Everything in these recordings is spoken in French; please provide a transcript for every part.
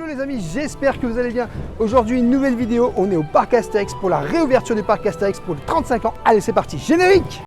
les amis, j'espère que vous allez bien. Aujourd'hui une nouvelle vidéo, on est au parc Astérix pour la réouverture du parc Astérix pour les 35 ans. Allez c'est parti, générique!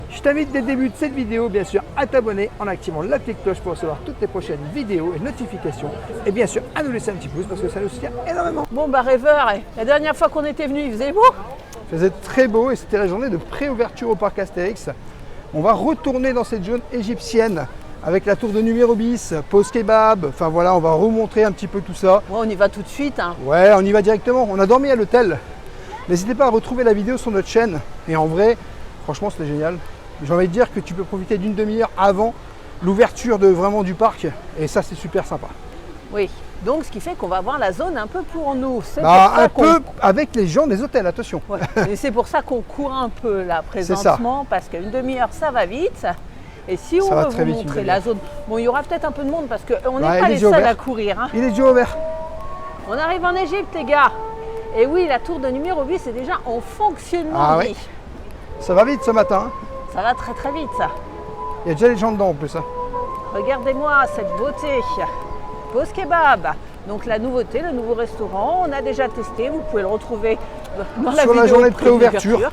Je t'invite dès le début de cette vidéo, bien sûr, à t'abonner en activant la petite cloche pour recevoir toutes les prochaines vidéos et notifications. Et bien sûr, à nous laisser un petit pouce parce que ça nous soutient énormément. Bon bah rêveur, la dernière fois qu'on était venu, il faisait beau. Il faisait très beau et c'était la journée de pré-ouverture au parc Astérix. On va retourner dans cette zone égyptienne avec la tour de numéro bis, pause kebab. Enfin voilà, on va remontrer un petit peu tout ça. Ouais, on y va tout de suite. Hein. Ouais, on y va directement. On a dormi à l'hôtel. N'hésitez pas à retrouver la vidéo sur notre chaîne. Et en vrai, franchement, c'était génial. J'ai envie de dire que tu peux profiter d'une demi-heure avant l'ouverture vraiment du parc. Et ça, c'est super sympa. Oui, donc ce qui fait qu'on va avoir la zone un peu pour nous. Un peu avec les gens des hôtels, attention. Ouais. Et c'est pour ça qu'on court un peu là présentement, parce qu'une demi-heure, ça va vite. Et si on veut vous montrer la zone, bon, il y aura peut-être un peu de monde parce qu'on n'est pas les seuls à courir. Hein. Il est déjà ouvert. On arrive en Égypte, les gars. Et oui, la tour de numéro 8 est déjà en fonctionnement. Ah oui. Ça va vite ce matin. Hein. Ça va très très vite, ça. Il y a déjà les gens dedans en plus. Hein. Regardez-moi cette beauté. Pause kebab. Donc la nouveauté, le nouveau restaurant, on a déjà testé. Vous pouvez le retrouver dans la vidéo la journée de préouverture.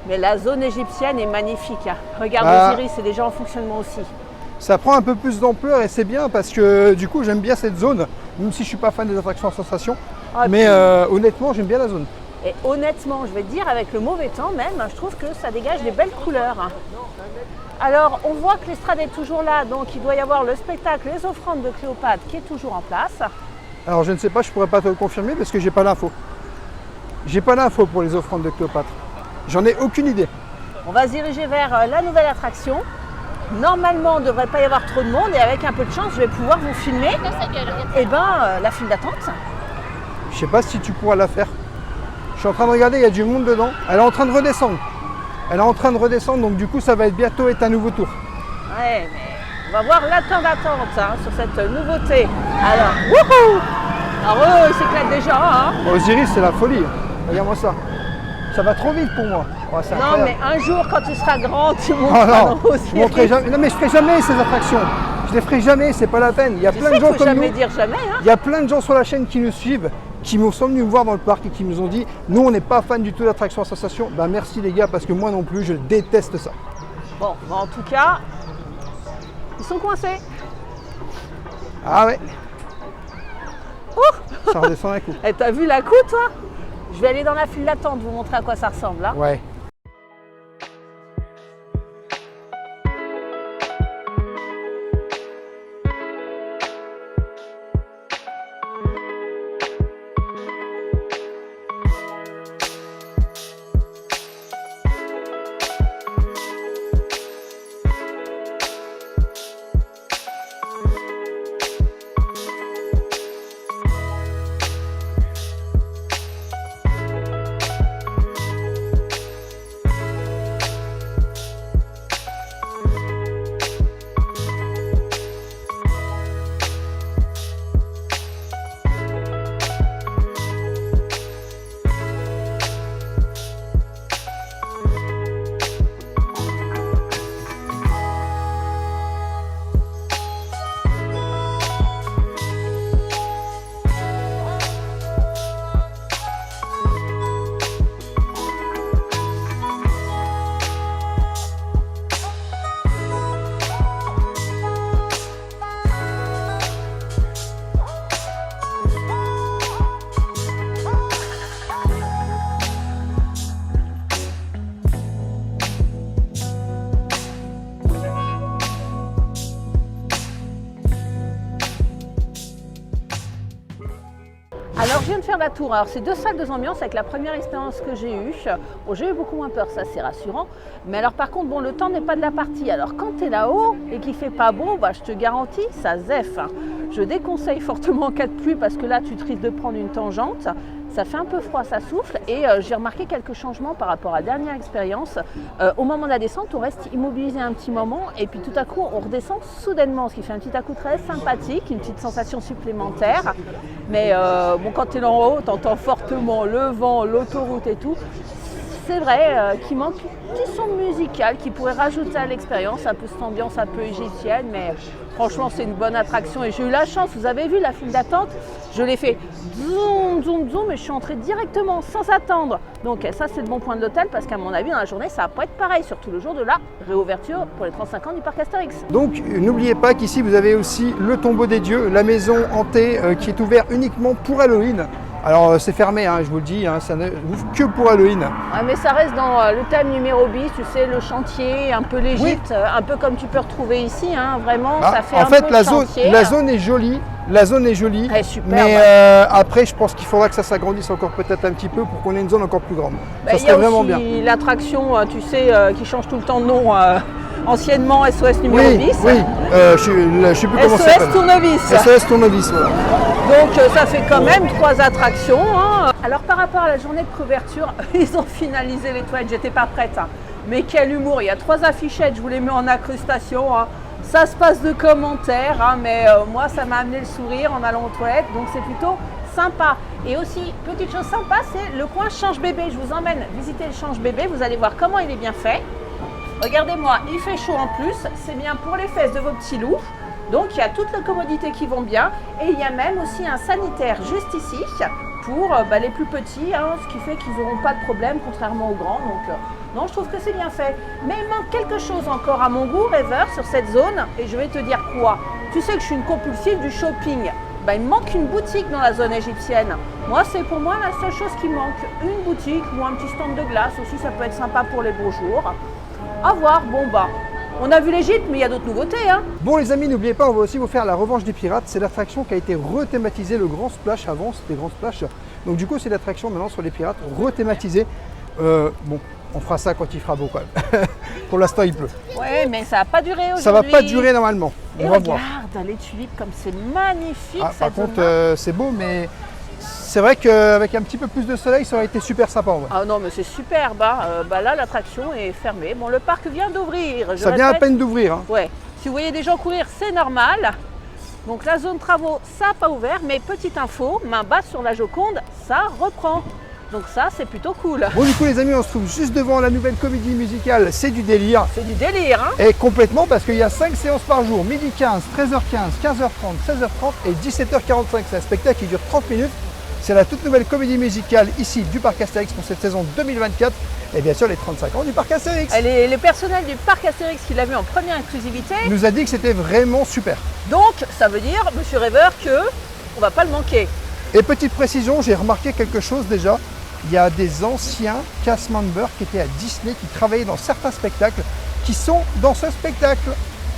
Mais la zone égyptienne est magnifique. Hein. Regarde Osiris, c'est déjà en fonctionnement aussi. Ça prend un peu plus d'ampleur et c'est bien parce que du coup j'aime bien cette zone, même si je ne suis pas fan des attractions à sensation. Mais honnêtement, j'aime bien la zone. Et honnêtement, je vais te dire, avec le mauvais temps même, je trouve que ça dégage des belles couleurs. Alors, on voit que l'estrade est toujours là, donc il doit y avoir le spectacle Les Offrandes de Cléopâtre qui est toujours en place. Alors, je ne sais pas, je ne pourrais pas te le confirmer parce que j'ai pas l'info. J'ai pas l'info pour les Offrandes de Cléopâtre. J'en ai aucune idée. On va se diriger vers la nouvelle attraction. Normalement, il ne devrait pas y avoir trop de monde et avec un peu de chance, je vais pouvoir vous filmer. La file d'attente. Je ne sais pas si tu pourras la faire. Je suis en train de regarder, il y a du monde dedans. Elle est en train de redescendre. Donc du coup, ça va être bientôt être un nouveau tour. Ouais, mais on va voir la temps d'attente sur cette nouveauté. Alors, wouhou! Alors eux, ils s'éclatent déjà. Hein. Osiris, c'est la folie. Regarde-moi ça. Ça va trop vite pour moi. Oh, non, mais un jour, quand tu seras grand, tu monteras Osiris. Je montrerai jamais. Non, mais je ferai jamais ces attractions. Je les ferai jamais, c'est pas la peine. Il y a plein de gens comme nous. Dire jamais, hein. Il y a plein de gens sur la chaîne qui nous suivent, qui sont venus me voir dans le parc et qui nous ont dit nous on n'est pas fan du tout d'attractions à sensation. Ben merci les gars parce que moi non plus je déteste ça. Bon, en tout cas, ils sont coincés. Ah ouais. Ça redescend d'un coup. Et t'as vu la coup toi? Je vais aller dans la file d'attente vous montrer à quoi ça ressemble là. Ouais. Alors je viens de faire la tour, alors c'est 2 salles, 2 ambiances avec la première expérience que j'ai eue. Bon, j'ai eu beaucoup moins peur, ça c'est rassurant. Mais alors par contre, bon, le temps n'est pas de la partie. Alors quand tu es là-haut et qu'il ne fait pas beau, bah, je te garantis, ça zeffe. Je déconseille fortement en cas de pluie parce que là tu risques de prendre une tangente. ça fait un peu froid, ça souffle et j'ai remarqué quelques changements par rapport à la dernière expérience. Au moment de la descente, on reste immobilisé un petit moment et puis tout à coup, on redescend soudainement, ce qui fait un petit à coup très sympathique, une petite sensation supplémentaire. Mais bon, quand tu es en haut, tu entends fortement le vent, l'autoroute et tout. C'est vrai qu'il manque un petit son musical qui pourrait rajouter à l'expérience, un peu cette ambiance un peu égyptienne, mais franchement c'est une bonne attraction et j'ai eu la chance, vous avez vu la file d'attente, je l'ai fait zoom, zoom, zoom et je suis entrée directement sans attendre. Donc ça c'est le bon point de l'hôtel parce qu'à mon avis dans la journée ça va pas être pareil, surtout le jour de la réouverture pour les 35 ans du parc Astérix. Donc n'oubliez pas qu'ici vous avez aussi le tombeau des dieux, la maison hantée qui est ouverte uniquement pour Halloween. Alors c'est fermé, hein, je vous le dis, hein, ça ne ouvre que pour Halloween. Ouais, mais ça reste dans le thème numéro bis, tu sais, le chantier, un peu l'Égypte, un peu comme tu peux retrouver ici, hein, vraiment, ça fait un peu chantier. La zone est jolie, Ouais, super, mais après je pense qu'il faudra que ça s'agrandisse encore peut-être un petit peu pour qu'on ait une zone encore plus grande. Ça serait vraiment bien. Il y a aussi l'attraction, tu sais, qui change tout le temps de nom, anciennement SOS numéro 10. Oui, je sais plus comment ça s'appelle. SOS Tournevis. SOS Tournevis, voilà. Donc ça fait quand même 3 attractions. Hein. Alors par rapport à la journée de couverture, ils ont finalisé les toilettes, j'étais pas prête. Hein. Mais quel humour, il y a 3 affichettes, je vous les mets en incrustation. Hein. Ça se passe de commentaires, hein, mais moi ça m'a amené le sourire en allant aux toilettes, donc c'est plutôt sympa. Et aussi, petite chose sympa, c'est le coin change bébé. Je vous emmène visiter le change bébé, vous allez voir comment il est bien fait. Regardez-moi, il fait chaud en plus, c'est bien pour les fesses de vos petits loups. Donc il y a toutes les commodités qui vont bien et il y a même aussi un sanitaire juste ici pour les plus petits, hein, ce qui fait qu'ils n'auront pas de problème contrairement aux grands. Donc non, je trouve que c'est bien fait. Mais il manque quelque chose encore à mon goût, rêveur, sur cette zone et je vais te dire quoi. Tu sais que je suis une compulsive du shopping. Il me manque une boutique dans la zone égyptienne. Moi, c'est pour moi la seule chose qui manque. Une boutique ou un petit stand de glace aussi, ça peut être sympa pour les beaux jours. À voir, on a vu l'Égypte, mais il y a d'autres nouveautés. Hein. Bon les amis, n'oubliez pas, on va aussi vous faire la revanche des pirates. C'est l'attraction qui a été rethématisée, le Grand Splash. Avant, c'était Grand Splash. Donc du coup, c'est l'attraction maintenant sur les pirates rethématisée. Bon, on fera ça quand il fera beau quand même. Pour l'instant, il pleut. Ouais, mais ça va pas durer aujourd'hui. Ça va pas durer normalement. Et on va voir. Regarde les tulipes comme c'est magnifique. Par contre, c'est beau, mais c'est vrai qu'avec un petit peu plus de soleil, ça aurait été super sympa en vrai. Ah non, mais c'est superbe. Là, l'attraction est fermée. Bon, le parc vient d'ouvrir. Ça vient à peine d'ouvrir. Hein. Ouais. Si vous voyez des gens courir, c'est normal. Donc la zone travaux, ça n'a pas ouvert. Mais petite info, main basse sur la Joconde, ça reprend. Donc ça, c'est plutôt cool. Bon, du coup, les amis, on se trouve juste devant la nouvelle comédie musicale. C'est du délire. C'est du délire, hein. Et complètement, parce qu'il y a 5 séances par jour. Midi 15, 13h15, 15h30, 16h30 et 17h45. C'est un spectacle qui dure 30 minutes. C'est la toute nouvelle comédie musicale ici du parc Astérix pour cette saison 2024. Et bien sûr, les 35 ans du parc Astérix. Et le personnel du parc Astérix qui l'a vu en première exclusivité nous a dit que c'était vraiment super. Donc, ça veut dire, monsieur Rêveur, qu'on va pas le manquer. Et petite précision, j'ai remarqué quelque chose déjà. Il y a des anciens cast members qui étaient à Disney, qui travaillaient dans certains spectacles, qui sont dans ce spectacle.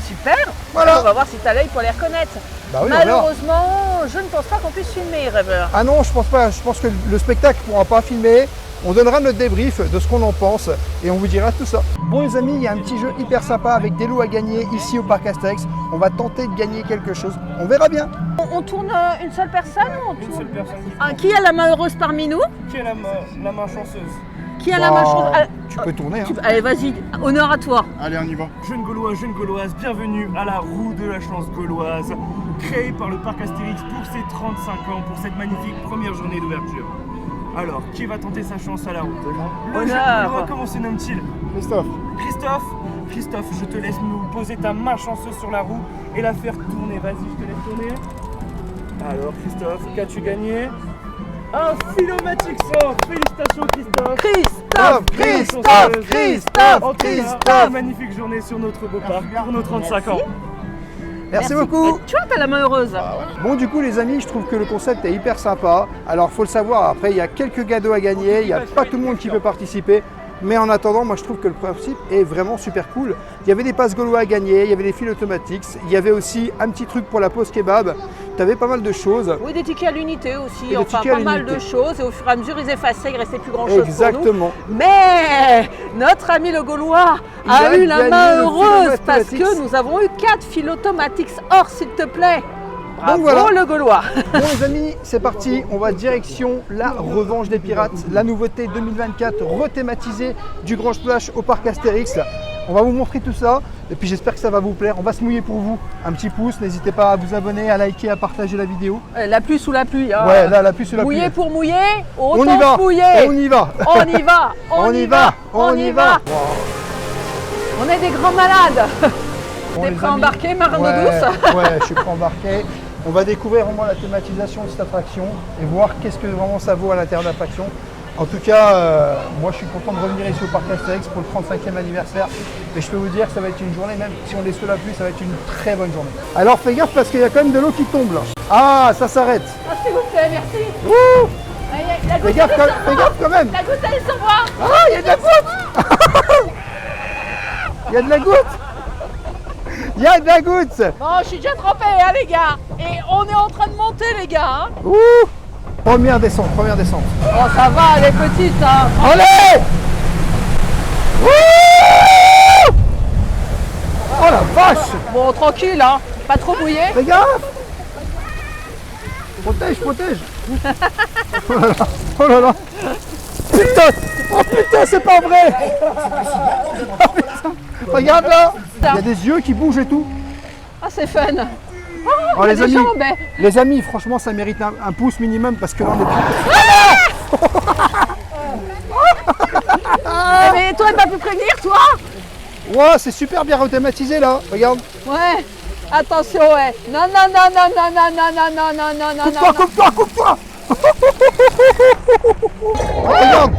Super. Voilà. Alors, on va voir si tu as l'œil pour les reconnaître. Bah oui, malheureusement, je ne pense pas qu'on puisse filmer, Rêveur. Ah non, je pense pas. Je pense que le spectacle ne pourra pas filmer. On donnera notre débrief de ce qu'on en pense et on vous dira tout ça. Bon les amis, il y a un petit jeu hyper sympa avec des lots à gagner ici au parc Astérix. On va tenter de gagner quelque chose. On verra bien. On tourne une seule personne ou Une seule personne. Qui a la main heureuse parmi nous? Qui a la main chanceuse? Qui a la main chanceuse? Tu peux tourner. Hein. Allez, vas-y, honneur à toi. Allez, on y va. Jeunes Gaulois, jeunes Gauloises, bienvenue à la roue de la chance gauloise, créée par le parc Astérix pour ses 35 ans, pour cette magnifique première journée d'ouverture. Alors, qui va tenter sa chance à la roue? Le jeune Gaulois, comment se nomme-t-il? Christophe. Christophe, je te laisse nous poser ta main chanceuse sur la roue et la faire tourner. Vas-y, je te laisse tourner. Alors, Christophe, qu'as-tu gagné? Un Philomatic 100. Félicitations, Christophe. En tout cas, une magnifique journée sur notre beau parc pour nos 35 ans. Merci beaucoup. Tu vois, t'as la main heureuse. Bon, du coup, les amis, je trouve que le concept est hyper sympa. Alors, faut le savoir, après, il y a quelques cadeaux à gagner. Il n'y a pas tout le monde qui peut participer. Mais en attendant, moi, je trouve que le principe est vraiment super cool. Il y avait des passes gaulois à gagner, il y avait des fils automatiques. Il y avait aussi un petit truc pour la pause kebab. Tu avais pas mal de choses. Oui, des tickets à l'unité aussi. Et enfin, pas mal de choses. Et au fur et à mesure, ils effaçaient, il ne restait plus grand-chose. Exactement. Pour nous. Mais notre ami le Gaulois a eu la main heureuse parce que nous avons eu 4 fils automatiques. Or, s'il te plaît. Bravo voilà. le Gaulois. Bon les amis, c'est parti, on va direction la revanche des pirates, la nouveauté 2024 rethématisée du Grand Splash au parc Astérix. On va vous montrer tout ça et puis j'espère que ça va vous plaire. On va se mouiller pour vous. Un petit pouce, n'hésitez pas à vous abonner, à liker, à partager la vidéo. La pluie sous la pluie. Hein. Ouais, là la pluie sous la pluie. Mouiller pour mouiller, On autant y va, mouiller. on y va. On y va, On y va, on y va. On est des grands malades. Bon, T'es les prêt à amis, embarquer, marin d'eau ouais, douce? Ouais, je suis prêt à embarquer. On va découvrir vraiment la thématisation de cette attraction et voir qu'est-ce que vraiment ça vaut à l'intérieur de l'attraction. En tout cas, moi je suis content de revenir ici au parc Astérix pour le 35e anniversaire. Et je peux vous dire que ça va être une journée, même si on est sous la pluie, ça va être une très bonne journée. Alors fais gaffe parce qu'il y a quand même de l'eau qui tombe là. Ah, ça s'arrête. Ah, s'il vous plaît, merci. Ouh, La fais gaffe quand même. La goutte, elle s'en va. Ah, il y a de la goutte. Il y a de la goutte. Il y a de la goutte. Bon, je suis déjà trempée, hein, les gars. Et on est en train de monter, les gars. Hein. Ouh. Première descente, première descente. Oh, ça va, elle est petite. Hein. Allez! Ouh! Oh la vache! Bon, tranquille, hein. Pas trop mouillé. Fais gaffe! Protège, protège! Oh là là! Oh là là! Putain! Oh putain, c'est pas vrai! Oh putain! Regarde là! Il y a des yeux qui bougent et tout. Ah, c'est fun. Oh, les des amis, jambes. les amis, franchement, ça mérite un pouce minimum parce que là on est plus. Mais toi, t'as pu prévenir, toi? Wow, c'est super bien rethématisé là. Regarde. Ouais. Attention, ouais. Non, non, non, non, non, non, non, non, non, non, non, non, Coupe-toi, non. coupe-toi, coupe-toi! Regarde!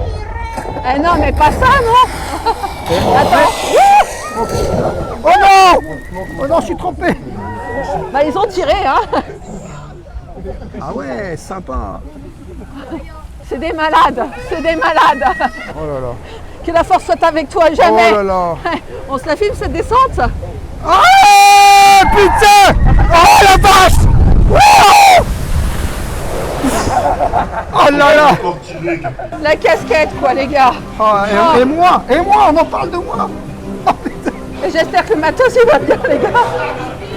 Eh non, mais pas ça, non. Attends. Oh non! Oh non, je suis trompé! Bah, ils ont tiré, hein. Ah ouais, sympa! C'est des malades. C'est des malades. Oh là là! Que la force soit avec toi, jamais. Oh là là! On se la filme, cette descente? Oh putain! Oh la vache! Oh, oh là là! La casquette, quoi, les gars. Ah, et moi, on en parle de moi! Oh putain! Et j'espère que le matos, il va bien, les gars.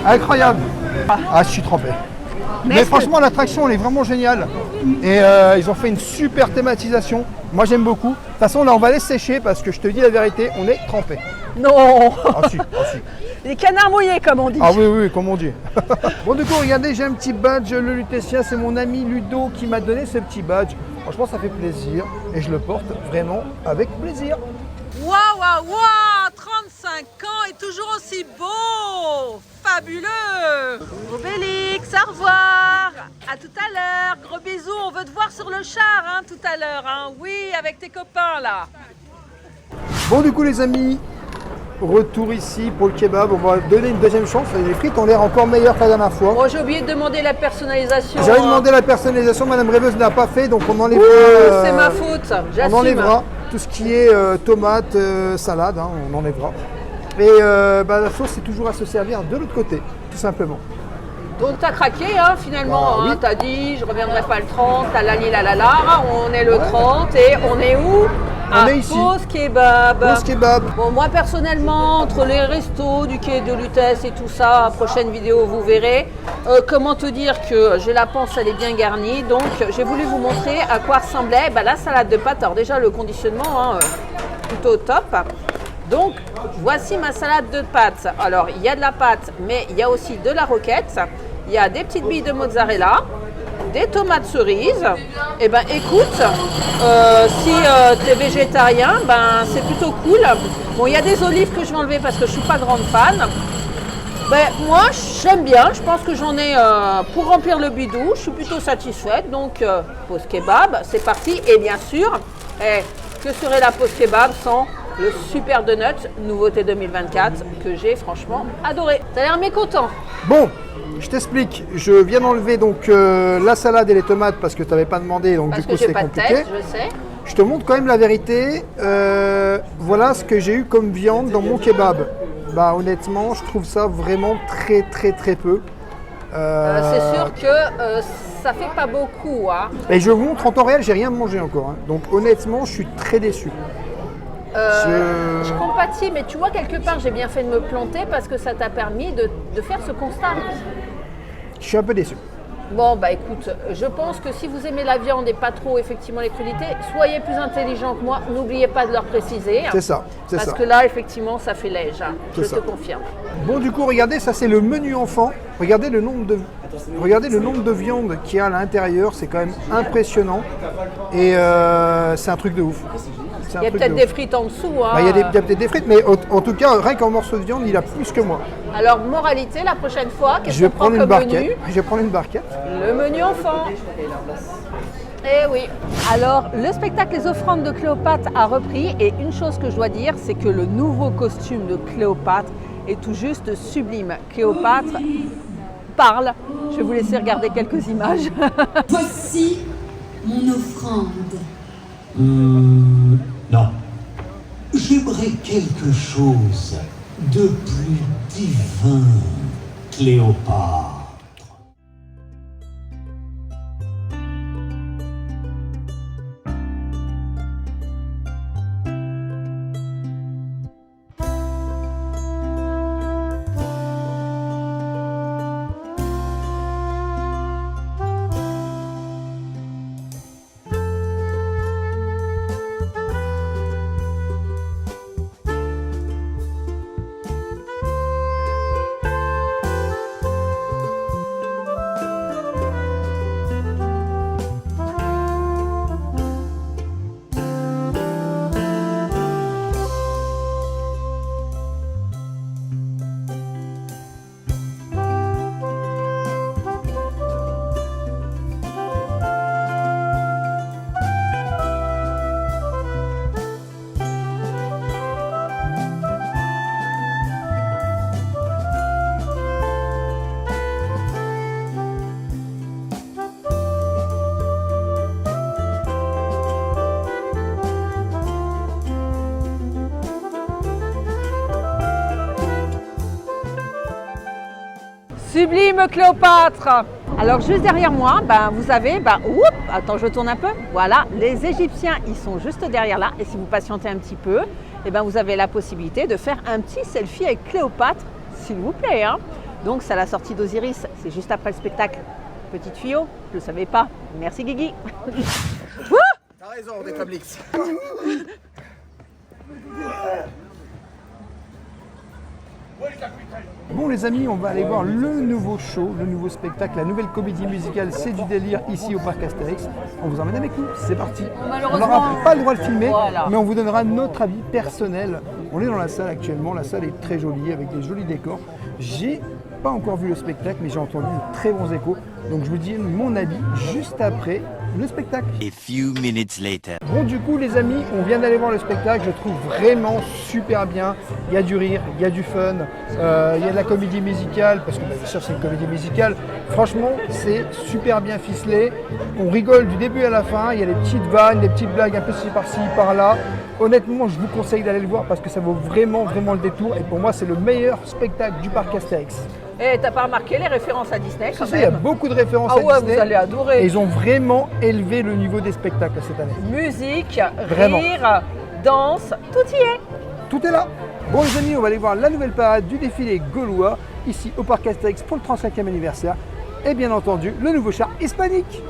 Incroyable! Ah, je suis trempé. Mais franchement, l'attraction, elle est vraiment géniale. Et ils ont fait une super thématisation. Moi, j'aime beaucoup. De toute façon, là, on va les sécher parce que je te dis la vérité, on est trempé. Non. Ah si, ah si. Les canards mouillés, comme on dit. Ah oui, oui, comme on dit. Bon, du coup, regardez, j'ai un petit badge, le Lutétien. C'est mon ami Ludo qui m'a donné ce petit badge. Franchement, ça fait plaisir et je le porte vraiment avec plaisir. Waouh, waouh, waouh, 35 ans et toujours aussi beau. Fabuleux. Obélix, au revoir. À tout à l'heure. Gros bisous. On veut te voir sur le char, hein, tout à l'heure. Hein. Oui, avec tes copains, là. Bon, du coup, les amis, retour ici pour le kebab. On va donner une deuxième chance. Les frites ont l'air encore meilleures que la dernière fois. Bon, j'ai oublié de demander la personnalisation. J'avais demandé la personnalisation, Madame Rêveuse n'a pas fait, donc on enlèvera. C'est ma faute. On J'assume. enlèvera tout ce qui est tomates, salade, hein, on enlèvera. Et la sauce, c'est toujours à se servir de l'autre côté, tout simplement. Donc t'as craqué, hein, finalement. Ah, oui. Hein, t'as dit, je reviendrai pas le 30, talali la la la. On est le 30 et on est où? On est ici. Pause kebab. Pause kebab. Bon, moi personnellement, entre les restos du quai de Lutèce et tout ça, prochaine vidéo vous verrez. Comment te dire que j'ai la panse, elle est bien garnie. Donc j'ai voulu vous montrer à quoi ressemblait la salade de pâtes. Alors déjà le conditionnement, hein, plutôt top. Donc voici ma salade de pâtes. Alors il y a de la pâte, mais il y a aussi de la roquette. Il y a des petites billes de mozzarella, des tomates cerises. Et ben écoute, si tu es végétarien, c'est plutôt cool. Bon, il y a des olives que je vais enlever parce que je suis pas grande fan. Ben, moi j'aime bien, je pense que j'en ai pour remplir le bidou, je suis plutôt satisfaite. Donc pause kebab, c'est parti. Et bien sûr, que serait la pause kebab sans le super donut, nouveauté 2024, que j'ai franchement adoré. T'as l'air mécontent. Bon, je t'explique. Je viens d'enlever donc la salade et les tomates parce que tu n'avais pas demandé, donc Parce du que coup j'ai c'est pas de compliqué. tête, je sais. Je te montre quand même la vérité. Voilà ce que j'ai eu comme viande dans mon kebab. Honnêtement, je trouve ça vraiment très très très peu. C'est sûr que ça fait pas beaucoup. Hein. Et je vous montre en temps réel, j'ai rien mangé encore. Hein. Donc honnêtement, je suis très déçu. Je compatis, mais tu vois, quelque part, j'ai bien fait de me planter parce que ça t'a permis de faire ce constat. Je suis un peu déçu. Bon, bah écoute, je pense que si vous aimez la viande et pas trop effectivement les crudités, soyez plus intelligents que moi. N'oubliez pas de leur préciser. C'est ça, c'est Parce ça. que là, effectivement, ça fait léger. Je C'est te ça. confirme. Bon, du coup, regardez, ça c'est le menu enfant. Regardez le nombre de viandes qu'il y a à l'intérieur, c'est quand même impressionnant. Et c'est un truc de ouf. C'est un Il y a truc peut-être de des ouf. frites en dessous. Hein. Bah, il y a peut-être des frites, mais en tout cas, rien qu'en morceaux de viande, il a plus que moi. Alors, moralité, la prochaine fois, qu'est-ce Je vais qu'on prend prendre une comme barquette. menu? Je vais prendre une barquette. Le menu enfant. Eh oui. Alors, le spectacle Les Offrandes de Cléopâtre a repris et une chose que je dois dire, c'est que le nouveau costume de Cléopâtre est tout juste sublime. Cléopâtre parle. Je vais vous laisser regarder quelques images. Voici mon offrande. Non. J'aimerais quelque chose de plus divin, Cléopâtre. Sublime Cléopâtre. Alors juste derrière moi, vous avez, attends, je tourne un peu. Voilà, les Égyptiens, ils sont juste derrière là. Et si vous patientez un petit peu, vous avez la possibilité de faire un petit selfie avec Cléopâtre, s'il vous plaît. Hein. Donc c'est à la sortie d'Osiris, c'est juste après le spectacle. Petite tuyau, je ne le savais pas. Merci Guigui. T'as raison, Détablix. Bon les amis, on va aller voir le nouveau show, le nouveau spectacle, la nouvelle comédie musicale C'est du délire ici au parc Astérix. On vous emmène avec nous, c'est parti. On Malheureusement, n'aura pas le droit de filmer, voilà. mais on vous donnera notre avis personnel. On est dans la salle actuellement, la salle est très jolie avec des jolis décors. J'ai pas encore vu le spectacle, mais j'ai entendu de très bons échos. Donc je vous dis mon avis juste après le spectacle. A few minutes later. Bon du coup les amis, on vient d'aller voir le spectacle, je trouve vraiment super bien. Il y a du rire, il y a du fun, il y a de la comédie musicale, parce que bien sûr c'est une comédie musicale. Franchement c'est super bien ficelé, on rigole du début à la fin, il y a des petites vannes, des petites blagues un peu par-ci, par-là. Honnêtement je vous conseille d'aller le voir parce que ça vaut vraiment le détour et pour moi c'est le meilleur spectacle du parc Astérix. Et t'as pas remarqué les références à Disney quand Il y a même? beaucoup de références Ah à ouais, Disney. vous allez adorer. Et ils ont vraiment élevé le niveau des spectacles cette année. Musique, Vraiment. rire, danse, tout y est. Tout est là. Bon les amis, on va aller voir la nouvelle parade du défilé gaulois ici au parc Astérix pour le 35e anniversaire. Et bien entendu, le nouveau char hispanique.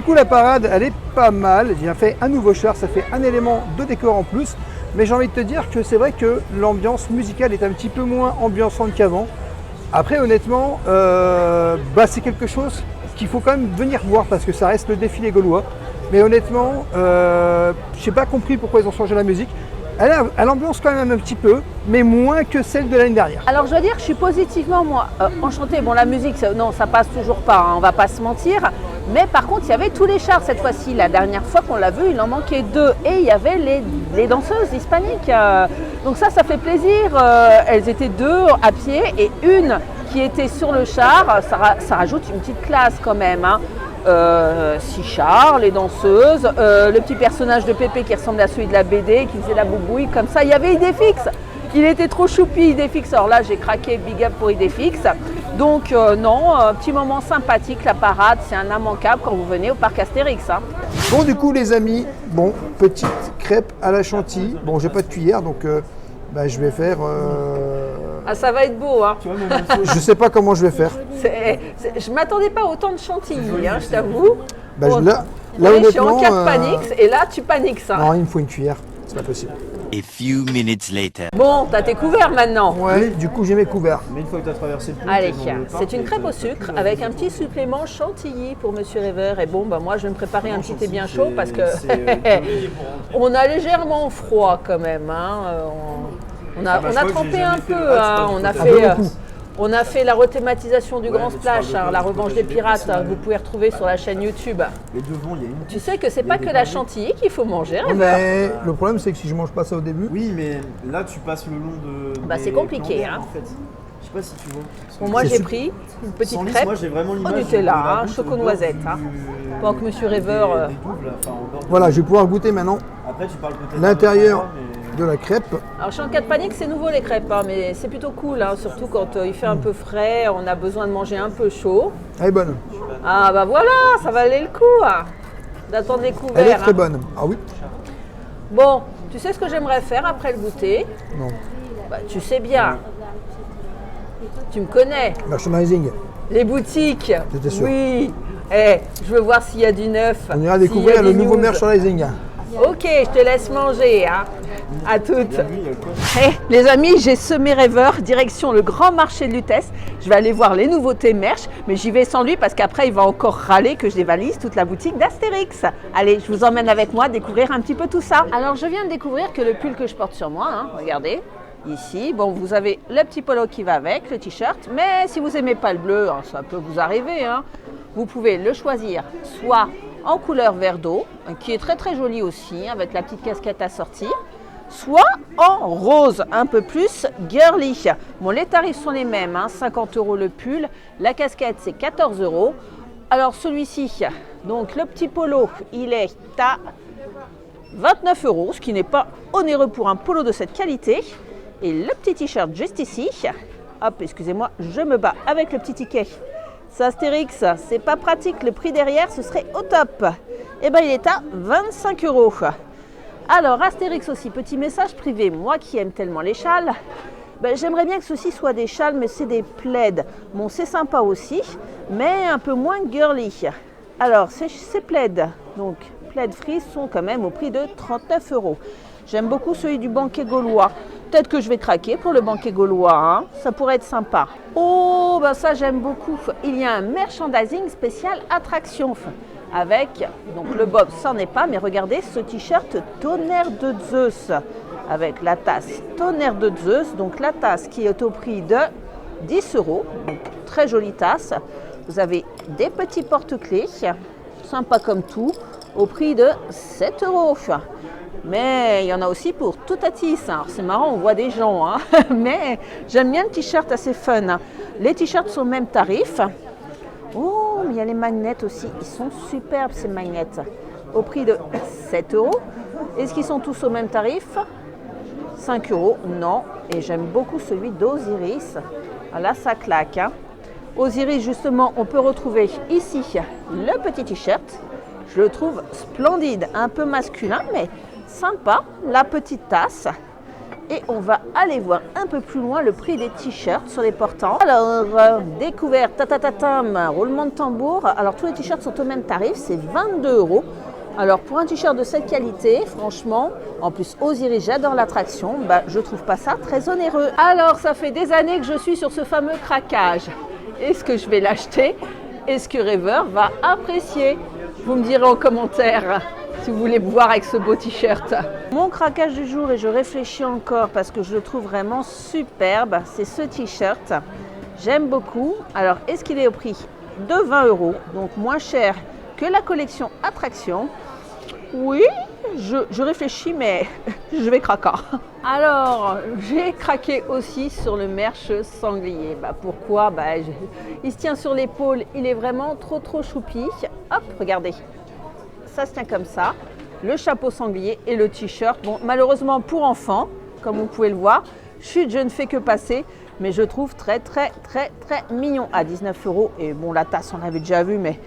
coup, la parade, elle est pas mal. J'ai fait un nouveau char, ça fait un élément de décor en plus. Mais j'ai envie de te dire que c'est vrai que l'ambiance musicale est un petit peu moins ambiançante qu'avant. Après, honnêtement, c'est quelque chose qu'il faut quand même venir voir parce que ça reste le défilé gaulois. Mais honnêtement, je n'ai pas compris pourquoi ils ont changé la musique. Elle ambiance quand même un petit peu, mais moins que celle de l'année dernière. Alors je dois dire que je suis positivement moi enchantée. Bon, la musique, non, ça passe toujours pas, hein, on va pas se mentir. Mais par contre, il y avait tous les chars cette fois-ci. La dernière fois qu'on l'a vu, il en manquait 2. Et il y avait les danseuses hispaniques. Donc ça fait plaisir. Elles étaient 2 à pied et une qui était sur le char. Ça rajoute une petite classe quand même. Hein. 6 chars, les danseuses, le petit personnage de Pépé qui ressemblait à celui de la BD, qui faisait la boubouille, comme ça. Il y avait Idéfix, il était trop choupi Idéfix. Alors là, j'ai craqué, big up pour Idéfix. Donc non, petit moment sympathique, la parade, c'est un immanquable quand vous venez au parc Astérix. Hein. Bon, du coup, les amis, petite crêpe à la chantilly. Bon, j'ai pas de cuillère, donc je vais faire... Ah, ça va être beau, hein. Je sais pas comment je vais faire. Je m'attendais pas à autant de chantilly, hein, je t'avoue. Là, je suis en 4 paniques, et là, tu paniques, ça. Non, il me faut une cuillère, c'est pas possible. A few minutes later. Bon, t'as tes couverts maintenant. Ouais, du coup, j'ai mes couverts. Mais une fois que tu as traversé le pont, Allez, c'est une crêpe au sucre avec un petit supplément chantilly pour Monsieur Rêveur. Et bon, moi, je vais me préparer un petit thé bien chaud parce que on a légèrement froid quand même. Hein. On a trempé un peu. Hein. On a fait la rethématisation du Grand Splash, hein, la revanche des pirates, hein, que vous pouvez retrouver sur la chaîne YouTube. Mais devant, il y a une... Tu sais que c'est pas que la chantilly qu'il faut manger. Mais le problème, c'est que si je mange pas ça au début... Oui, mais là, tu passes le long de... c'est compliqué, hein. En fait. Je sais pas si tu vois. Bon, moi, j'ai pris une petite crêpe moi, j'ai vraiment au l'image Nutella, hein, choco-noisette. Hein. Pendant que Monsieur Rêveur... Voilà, je vais pouvoir goûter maintenant Après, tu parles peut-être l'intérieur de la crêpe. Alors, je suis en 4 paniques, c'est nouveau les crêpes, hein, mais c'est plutôt cool, hein, surtout quand il fait un peu frais, on a besoin de manger un peu chaud. Elle est bonne. Ah bah voilà, ça valait le coup hein, d'attendre les couverts. Elle est très hein. bonne. Ah oui. Bon, tu sais ce que j'aimerais faire après le goûter? Non. Bah, tu sais bien. Tu me connais. Merchandising. Les boutiques. J'étais sûr. Oui. Je veux voir s'il y a du neuf. On ira découvrir le nouveau merchandising. Ok, je te laisse manger. Hein. À toutes. Les amis, j'ai semé Rêveur, direction le grand marché de Lutèce. Je vais aller voir les nouveautés merch, mais j'y vais sans lui parce qu'après, il va encore râler que je dévalise toute la boutique d'Astérix. Allez, je vous emmène avec moi découvrir un petit peu tout ça. Alors, je viens de découvrir que le pull que je porte sur moi, hein, regardez, ici, bon, vous avez le petit polo qui va avec, le t-shirt, mais si vous n'aimez pas le bleu, hein, ça peut vous arriver, hein, vous pouvez le choisir soit en couleur vert d'eau, qui est très très joli aussi, avec la petite casquette assortie, soit en rose, un peu plus girly. Bon, les tarifs sont les mêmes, hein, 50 € le pull, la casquette c'est 14 €. Alors celui-ci, donc le petit polo, il est à 29 €, ce qui n'est pas onéreux pour un polo de cette qualité. Et le petit t-shirt juste ici, hop, excusez-moi, je me bats avec le petit ticket. C'est Astérix, c'est pas pratique, le prix derrière ce serait au top. Et bien il est à 25 €. Alors Astérix aussi, petit message privé, moi qui aime tellement les châles, j'aimerais bien que ceci soit des châles, mais c'est des plaids. Bon, c'est sympa aussi, mais un peu moins girly. Alors ces plaids, donc plaids free, sont quand même au prix de 39 €. J'aime beaucoup celui du banquet gaulois. Peut-être que je vais craquer pour le banquet gaulois, hein. Ça pourrait être sympa. Oh, ça j'aime beaucoup. Il y a un merchandising spécial attraction avec, donc le bob, ça n'en est pas, mais regardez ce t-shirt Tonnerre de Zeus avec la tasse Tonnerre de Zeus. Donc la tasse qui est au prix de 10 €. Donc, très jolie tasse. Vous avez des petits porte-clés, sympa comme tout, au prix de 7 €. Mais il y en a aussi pour tout à tisse. Alors c'est marrant, on voit des gens, hein. Mais j'aime bien le t-shirt assez fun. Les t-shirts sont au même tarif. Oh, mais il y a les magnets aussi. Ils sont superbes ces magnets. Au prix de 7 €. Est-ce qu'ils sont tous au même tarif? 5 €, non. Et j'aime beaucoup celui d'Osiris. Là, ça claque. Hein. Osiris, justement, on peut retrouver ici le petit t-shirt. Je le trouve splendide, un peu masculin, mais sympa. La petite tasse. Et on va aller voir un peu plus loin le prix des t-shirts sur les portants. Alors, découverte, tatatatam, roulement de tambour. Alors, tous les t-shirts sont au même tarif, c'est 22 €. Alors, pour un t-shirt de cette qualité, franchement, en plus Osiris, j'adore l'attraction, je trouve pas ça très onéreux. Alors, ça fait des années que je suis sur ce fameux craquage. Est-ce que je vais l'acheter? Est-ce que Rêveur va apprécier? Vous me direz en commentaire si vous voulez me voir avec ce beau t-shirt. Mon craquage du jour, et je réfléchis encore parce que je le trouve vraiment superbe, c'est ce t-shirt. J'aime beaucoup. Alors, est-ce qu'il est au prix de 20 €, donc moins cher que la collection Attraction? Oui, je réfléchis, mais je vais craquer. Alors, j'ai craqué aussi sur le merch sanglier. Pourquoi? Il se tient sur l'épaule, il est vraiment trop choupi. Hop, regardez. Ça se tient comme ça, le chapeau sanglier et le t-shirt. Bon, malheureusement pour enfants, comme vous pouvez le voir, chut, je ne fais que passer, mais je trouve très mignon à 19 €. Et bon, la tasse, on l'avait déjà vu, mais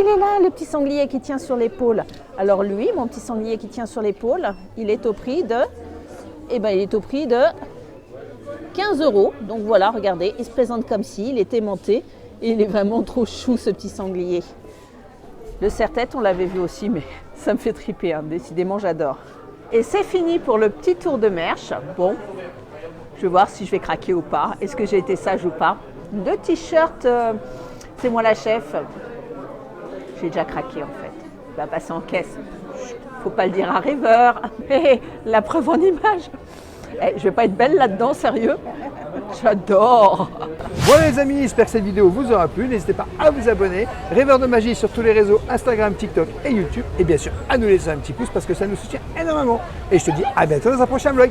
il est là, le petit sanglier qui tient sur l'épaule. Alors lui, mon petit sanglier qui tient sur l'épaule, il est au prix de, il est au prix de 15 €. Donc voilà, regardez, il se présente comme ci, il est aimanté et il est vraiment trop chou, ce petit sanglier. Le serre-tête, on l'avait vu aussi, mais ça me fait triper, hein. Décidément, j'adore. Et c'est fini pour le petit tour de merch. Bon, je vais voir si je vais craquer ou pas. Est-ce que j'ai été sage ou pas? 2 t-shirts, c'est moi la chef. J'ai déjà craqué en fait. Il va passer en caisse. Faut pas le dire à Rêveur. La preuve en image. Je vais pas être belle là-dedans, sérieux? J'adore. Voilà les amis, j'espère que cette vidéo vous aura plu. N'hésitez pas à vous abonner. Rêveur de magie sur tous les réseaux, Instagram, TikTok et YouTube. Et bien sûr, à nous laisser un petit pouce parce que ça nous soutient énormément. Et je te dis à bientôt dans un prochain vlog.